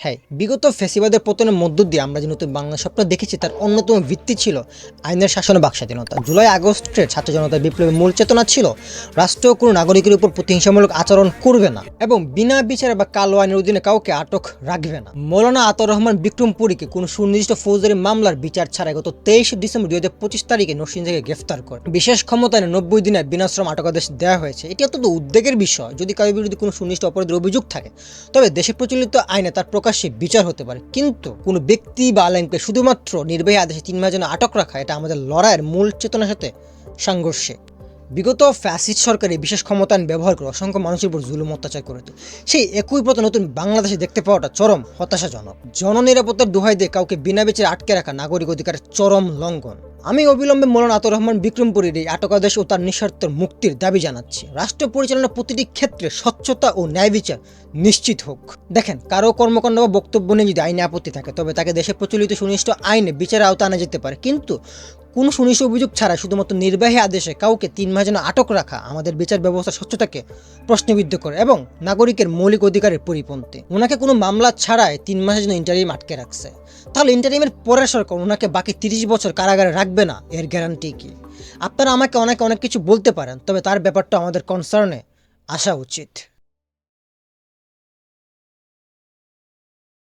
হ্যাঁ, বিগত ফ্যাসিবাদের পতনের মধ্য দিয়ে আমরা যে নতুন বাংলা স্বপ্ন দেখেছি তার অন্যতম ভিত্তি ছিল আইনের শাসন ও বাকস্বাধীনতা। জুলাই আগস্টের ছাত্র জনতার বিপ্লবের মূল চেতনা ছিল রাষ্ট্র কোনো নাগরিকের উপর প্রতিহিংসামূলক আচরণ করবে না এবং বিনা বিচারে বা কালো আইনের অধীনে কাউকে আটক রাখবে না। মৌলানা আতাউর রহমান বিক্রমপুরীকে কোনো সুনির্দিষ্ট ফৌজদারি মামলার বিচার ছাড়াই গত 23 ডিসেম্বর 2025 তারিখে নরসিংদী থেকে গ্রেফতার করে বিশেষ ক্ষমতায় 90 দিনের বিনাশ্রম আটকাদেশ দেওয়া হয়েছে। এটি অত্যন্ত উদ্বেগের বিষয়। যদি কারোর বিরুদ্ধে কোনো সুনির্দিষ্ট অপরাধের অভিযোগ থাকে তবে দেশে প্রচলিত আইনে তার প্রকাশ্যে বিচার হতে পারে, কিন্তু কোনো ব্যক্তি বা আলেমকে শুধুমাত্র নির্বাহী আদেশে 3 মাসের জন্য আটক রাখা এটা আমাদের লড়াইয়ের মূল চেতনার সাথে সংঘর্ষে। বিগত ফ্যাসিস্ট সরকারের বিশেষ ক্ষমতায়ন ব্যবহার করে অসংখ্য মানুষের উপর জুলুম অত্যাচার করেছে। সেই একই পথে নতুন বাংলাদেশে দেখতে পাওয়াটা চরম হতাশাজনক। জননিরাপত্তার দোহাই দিয়ে কাউকে বিনা বিচারে আটকে রাখা নাগরিক অধিকারের চরম লঙ্ঘন। আমি অবিলম্বে মৌলানা আতাউর রহমান বিক্রমপুরীর এই আটকাদেশ ও তার নিঃশর্ত মুক্তির দাবি জানাচ্ছি। রাষ্ট্র পরিচালনার প্রতিটি ক্ষেত্রে স্বচ্ছতা ও ন্যায় বিচার নিশ্চিত হোক। দেখেন, কারো কর্মকাণ্ড বা বক্তব্য নিয়ে যদি আইনে আপত্তি থাকে তবে তাকে দেশে প্রচলিত সুনির্দিষ্ট আইনে বিচারের আওতায় আনা যেতে পারে, কিন্তু কোনো সুনির্দিষ্ট অভিযোগ ছাড়া শুধুমাত্র নির্বাহী আদেশে কাউকে 3 মাস যেন আটক রাখা আমাদের বিচার ব্যবস্থার স্বচ্ছতাকে প্রশ্নবিদ্ধ করে এবং নাগরিকের মৌলিক অধিকারের পরিপন্থী। ওনাকে কোনো মামলা ছাড়াই 3 মাসের জন্য ইন্টারিম আটকে রাখছে, তাহলে ইন্টারিমের পরের সরকার ওনাকে বাকি 30 বছর কারাগারে রাখবে না, এর গ্যারান্টি কি? আপনারা আমাকে অনেক কিছু বলতে পারেন, তবে তার ব্যাপারটা আমাদের কনসার্নে আসা উচিত।